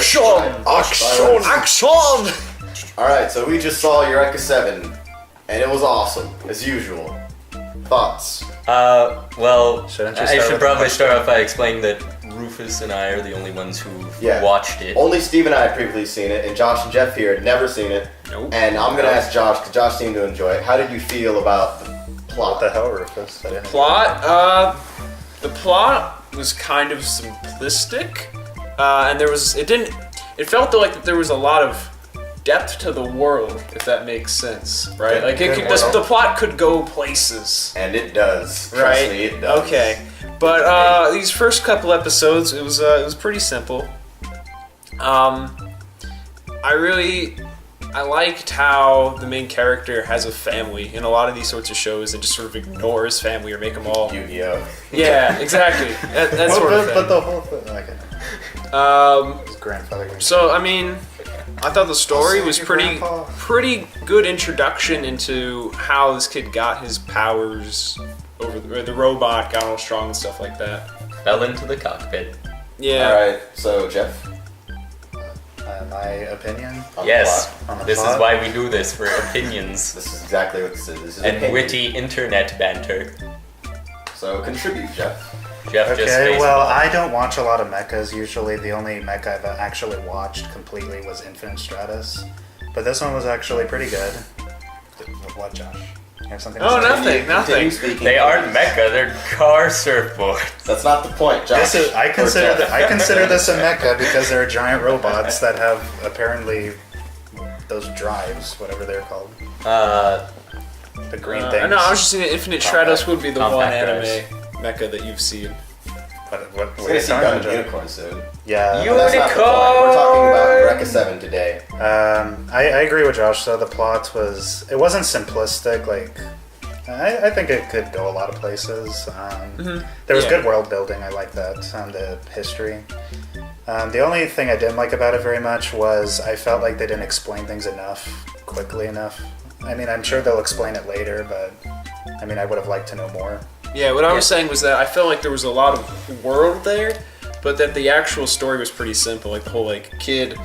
Action! Alright, so we just saw Eureka 7, and it was awesome, as usual. Thoughts? Well, Shouldn't you I start should with probably the start off by explaining that Rufus and I are the only ones who watched it. Only Steve and I had previously seen it, and Josh and Jeff here had never seen it. Nope. And I'm gonna ask Josh, because Josh seemed to enjoy it. How did you feel about the plot? What the hell, Rufus? I didn't The plot was kind of simplistic, and it felt like that there was a lot of depth to the world, if that makes sense, right? Good- Like the plot could go places, And it does. Trust right? me, it does. Okay, but these first couple episodes, it was pretty simple. I liked how the main character has a family in a lot of these sorts of shows and just sort of ignore his family or make them all. Yu-Gi-Oh! Yeah, exactly. That sort of thing. But the whole thing, okay. His grandfather. So I mean, I thought the story was Your pretty grandpa. good introduction into how this kid got his powers over the robot got all strong and stuff like that. Fell into the cockpit. Yeah. Alright, so Jeff? My opinion. On Yes, the plot? On the this is plot? why we do this, for opinions This is exactly what this is. This is and opinion. witty internet banter. So contribute, Jeff. Jeff just Okay, face well, palmed. I don't watch a lot of mechas. Usually, the only mecha I've actually watched completely was Infinite Stratus. But this one was actually pretty good. What, Josh? You have something to Oh, say? nothing. Continue speaking, They aren't please. mecha, they're car surfboards. That's not the point, Josh. I Or consider Jeff. I consider this a mecha because there are giant robots that have apparently those drives, whatever they're called. The green things. No, I was just saying Infinite Stratos would be the one Compact anime mecha that you've seen. What We're gonna see talking Gundam about? Unicorn soon. Yeah. But that's not the point. We're talking about Eureka 7 today. I agree with Josh. So the plot it wasn't simplistic. Like, I think it could go a lot of places. There was Yeah. good world building. I like that. The history. The only thing I didn't like about it very much was I felt like they didn't explain things quickly enough. I mean, I'm sure they'll explain it later, but I mean, I would have liked to know more. Yeah, what I was saying was that I felt like there was a lot of world there, but that the actual story was pretty simple. Like the whole kid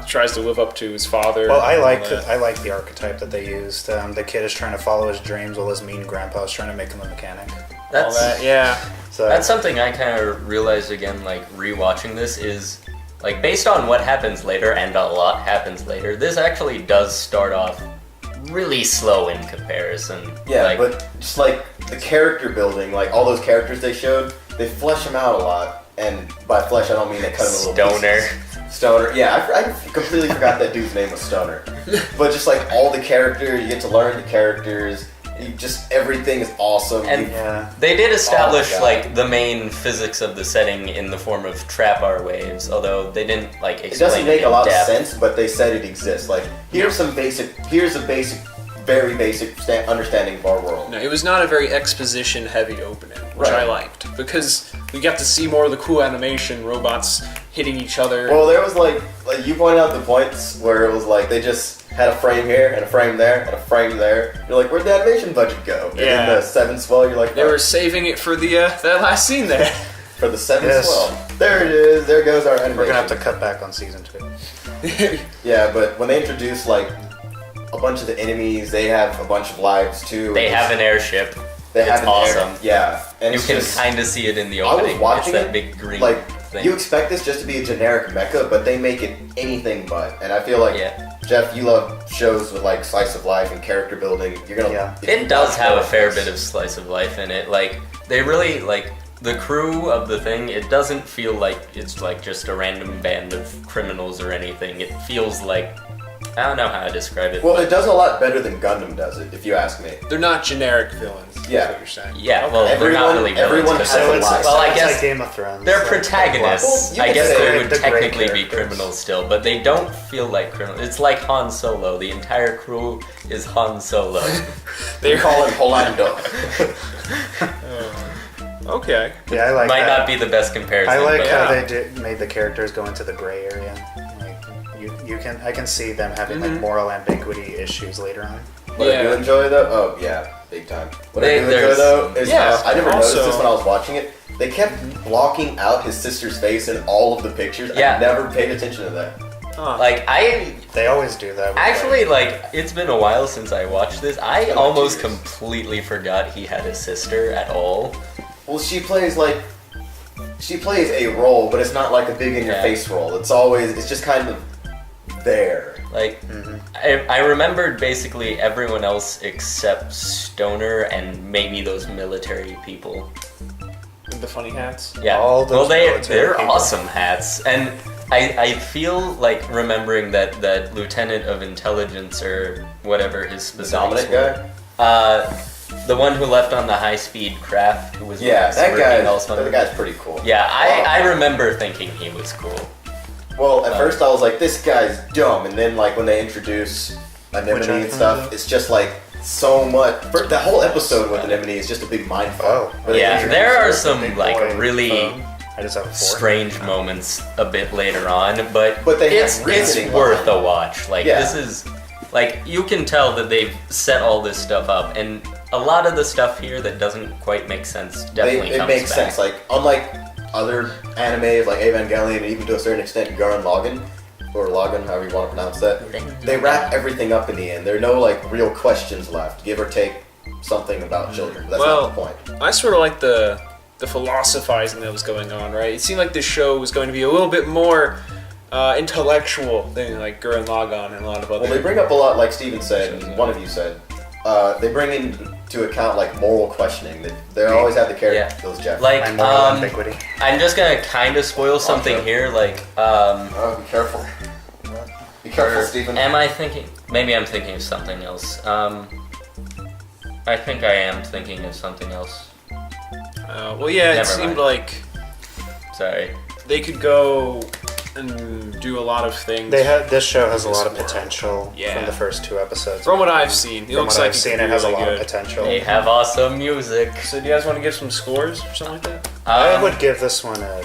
tries to live up to his father. Well, I and all like that. the archetype that they used. The kid is trying to follow his dreams while his mean grandpa is trying to make him a mechanic. All That's that. Yeah. So That's something I kind of realized again, like rewatching this, is like based on what happens later, and a lot happens later. This actually does start off really slow in comparison. Yeah, like, but just like the character building, like all those characters they showed, they flesh them out a lot. And by flesh, I don't mean they cut them a little Stoner. pieces. Stoner. Yeah, I completely forgot that dude's name was Stoner. But just like all the characters, you get to learn the characters. Everything is awesome. And yeah. they did establish Oh my God. like the main physics of the setting in the form of trap R waves, although they didn't like explain It doesn't make in a lot depth. of sense, but they said it exists. Like here's a very basic understanding of our world. No, it was not a very exposition-heavy opening, which Right. I liked because we got to see more of the cool animation, robots hitting each other. Well, there was like you pointed out the points where it was like they just had a frame here and a frame there and a frame there. You're like, where'd the animation budget go? And Yeah. then the 7 swell, you're like, They were saving it for the that last scene there. for the 7 Yes. swell. There it is. There goes our animation. We're gonna have to cut back on season 2. Yeah, but when they introduce like a bunch of the enemies, they have a bunch of lives too. They have an airship. They it's have an awesome. Yeah, and You it's can just, kind of see it in the I was opening. watching it's that it, big green like thing. you expect this just to be a generic mecha, but they make it anything but. And I feel like Yeah. Jeff, you love shows with like slice of life and character building. You're gonna. Yeah. It does have a fair bit of slice of life in it. Like, they really, like, the crew of the thing, it doesn't feel like it's, like, just a random band of criminals or anything. It feels like, I don't know how to describe it. Well, it does a lot better than Gundam does it, if you ask me. They're not generic villains. Yeah. Is what you're saying. Yeah, well, they're Everyone- not really villains. everyone but has they're- a life. well, I it's guess like Game of Thrones. they're like- protagonists. Well, you I could guess say they would the great technically be characters. criminals still, but they don't feel like criminals. It's like Han Solo. The entire crew is Han Solo. They call him Polando. Okay. Yeah, I like Might that. not be the best comparison. I like but how yeah. they made the characters go into the gray area. Like I can see them having like moral ambiguity issues later on. What I do Yeah. enjoy though, oh yeah, big time. What I do enjoy There's- though is yeah, I never noticed also- this when I was watching it. they kept blocking out his sister's face in all of the pictures. Yeah. I never paid attention to that. Huh. Like, They always do that. With actually, like, it's been a while since I watched this. I been like almost 2 years. completely forgot he had a sister at all. Well, she plays a role, but it's not like a big in your face role. It's just kind of there. Like, I remembered basically everyone else except Stoner and maybe those military people. With the funny hats. Yeah. All those military they're people. awesome hats. And I feel like remembering that Lieutenant of Intelligence or whatever his The specifics Dominic were. guy? The one who left on the high-speed craft, who was Yeah, like, that smirking all guy's pretty cool. Yeah, I remember thinking he was cool. Well, at first I was like, this guy's dumb, and then like when they introduce Anemone and stuff, it's just like so much. The whole episode with Anemone is just a big mindfuck. Oh. Where they Yeah, introduce there her. are some big like boy really phone. I just have 4. strange moments a bit later on, but But they have it's reasoning worth behind a watch. Like Yeah. this is like you can tell that they've set all this stuff up, and a lot of the stuff here that doesn't quite make sense definitely It comes makes back. sense. Like unlike other animes like Evangelion and even to a certain extent Gurren Lagann or Lagann, however you want to pronounce that, they wrap everything up in the end. There are no like real questions left, give or take something about children. That's Well, not the point. I sort of like the philosophizing that was going on, right? It seemed like this show was going to be a little bit more intellectual than like Gurren Lagann and a lot of other. Well, they bring up a lot, like Steven said, and one of you said. They bring into account like moral questioning. They always have the character, those Jeff. Like My moral ambiguity. I'm just gonna kind of spoil something Okay. here. Like Oh, be careful. Be careful, or Steven. am I thinking? Maybe I'm thinking of something else. I think I am thinking of something else. Well, yeah, it Never seemed mind. like Sorry. they could go and do a lot of things. This show has a lot of This world. potential Yeah. from the first 2 episodes. From what I've seen, it From looks what like I've seen, could it be has a really lot of good. potential. They have awesome music. So, do you guys want to give some scores or something like that? I would give this one a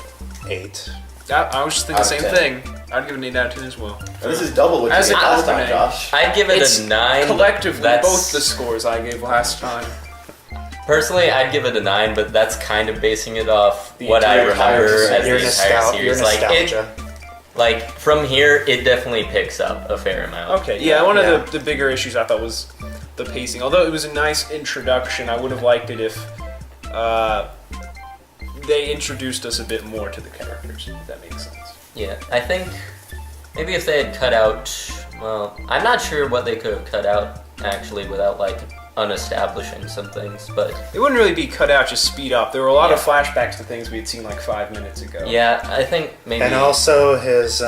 8. I was just thinking the Out same of thing. I'd give it an 8 out of 10 as well. And this is double what you As did an last time, opening. Josh. I'd give it It's a 9. Collectively, That's- both the scores I gave last time. Personally, I'd give it a 9, but that's kind of basing it off The what I entire remember series. as Your the entire series. Like nostalgia. like from here, it definitely picks up a fair amount. Okay, yeah, one Yeah. of the bigger issues I thought was the pacing. Although it was a nice introduction, I would have liked it if they introduced us a bit more to the characters, if that makes sense. Yeah, I think maybe if they had cut out, well, I'm not sure what they could have cut out actually without like unestablishing some things, but It wouldn't really be cut out, just speed up. There were a lot of Yeah. flashbacks to things we had seen like 5 minutes ago. yeah, I think maybe. And also his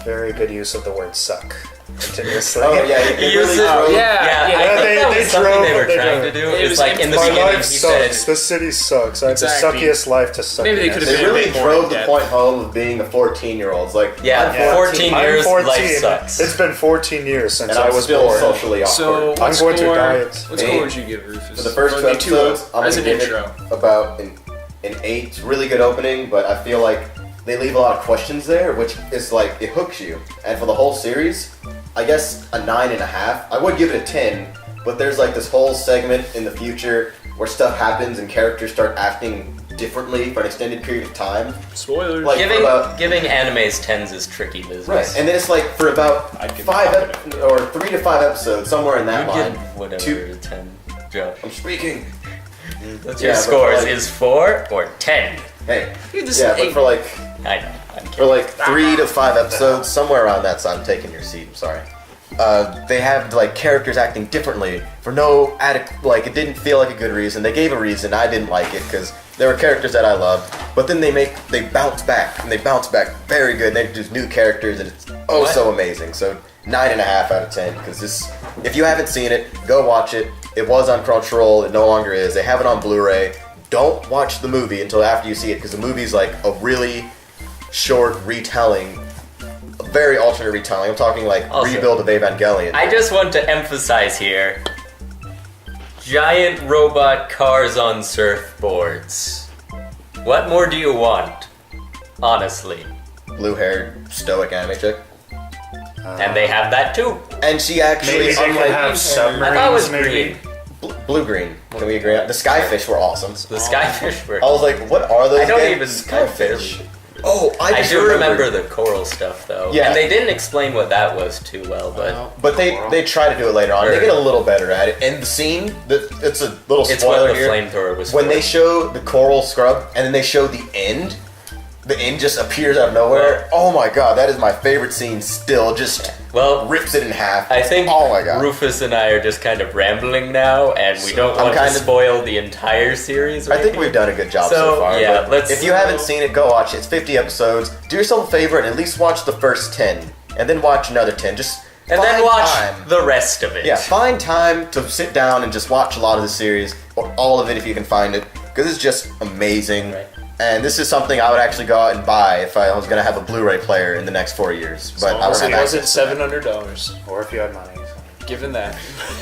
very good use of the word suck continuously. Oh yeah, it He really used it- drove- yeah. yeah, I yeah, think that was something they were they trying drove- to do. it It's was like in the My beginning, life he sucks. said, The city sucks. I have Exactly. the suckiest life to suck. Maybe they could have They been a really bit more drove the in-depth. point home of being a 14-year-old. Like, Yeah, I'm 14 I'm years, 14. life sucks. It's been 14 years since and I I'm was still born. socially So, awkward. what I'm going score, through diets. What score would you give, Rufus? For the first Or 2 maybe episodes, I'm as gonna an give intro. it about an 8. Really good opening, but I feel like they leave a lot of questions there, which is like, it hooks you. And for the whole series, I guess a 9.5. I would give it a 10, but there's like this whole segment in the future where stuff happens and characters start acting differently for an extended period of time. Spoilers. Like, giving about- giving animes 10s is tricky business. Right, and then it's like for about I'd give 3 to 5 episodes, somewhere in that You line. give whatever Two- 10, Joe. I'm speaking. What's Yeah, your but scores? like- Is 4 or 10? Hey, You just yeah, but ate- for like I know. I'm For kidding. like 3 to 5 episodes, somewhere around that, so I'm taking your seat, I'm sorry. They have like characters acting differently for no like it didn't feel like a good reason. They gave a reason, I didn't like it because there were characters that I loved, but then they bounce back and they bounce back very good. And they introduce new characters and it's so amazing. So 9.5 out of 10 because this, if you haven't seen it, go watch it. It was on Crunchyroll, it no longer is. They have it on Blu-ray. Don't watch the movie until after you see it because the movie's like a really short retelling, a very alternate retelling. I'm talking like Also, rebuild of Evangelion. I just want to emphasize here, giant robot cars on surfboards. What more do you want? Honestly. Blue-haired stoic anime chick. And they have that too. And she actually, Maybe they unlike, can have submarines. I thought it was maybe. green. Blue green. Can we agree on the skyfish were awesome. The skyfish were. I was like, what are those? I don't again? even Skyfish. Oh, I just do remember the coral stuff though. Yeah. And they didn't explain what that was too well, but But they try to do it later on. They get a little better at it. And the scene, it's a little it's spoiler what the here. flamethrower was When for. they show the coral scrub and then they show the end just appears out of nowhere. Oh my god, that is my favorite scene still. Just rips it in half. I think oh my god. Rufus and I are just kind of rambling now, and we don't want to spoil the entire series. I think we've done a good job so far. Yeah, but if you haven't seen it, go watch it. It's 50 episodes. Do yourself a favor and at least watch the first 10, and then watch another 10. And then watch the rest of it. Yeah, find time to sit down and just watch a lot of the series, or all of it if you can find it, because it's just amazing. Right. And this is something I would actually go out and buy if I was going to have a Blu-ray player in the next 4 years. But I would it have wasn't access to that. $700. Or if you had money. So. Given that.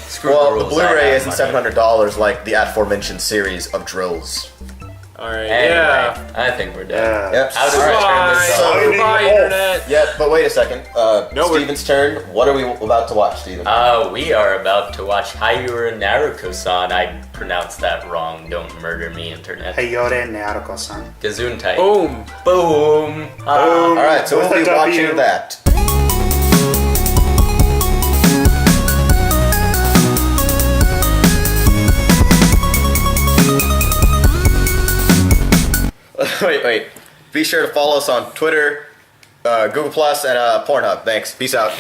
Screw Well, the the rules, I Blu-ray have isn't money. $700 like the aforementioned series of drills. Alright, Anyway, yeah. I think we're done. Yep. How do we Alright. turn this So- off? Goodbye, Internet. Yeah, but wait a second. No, Steven's turn. What are we about to watch, Steven? We are about to watch Hayura Naruko-san. I pronounced that wrong. Don't murder me, Internet. Hayore Naruko-san. Gesundheit. Boom. Boom. Alright, so we'll With be a watching W. that. Wait. Be sure to follow us on Twitter, Google Plus, and Pornhub. Thanks. Peace out.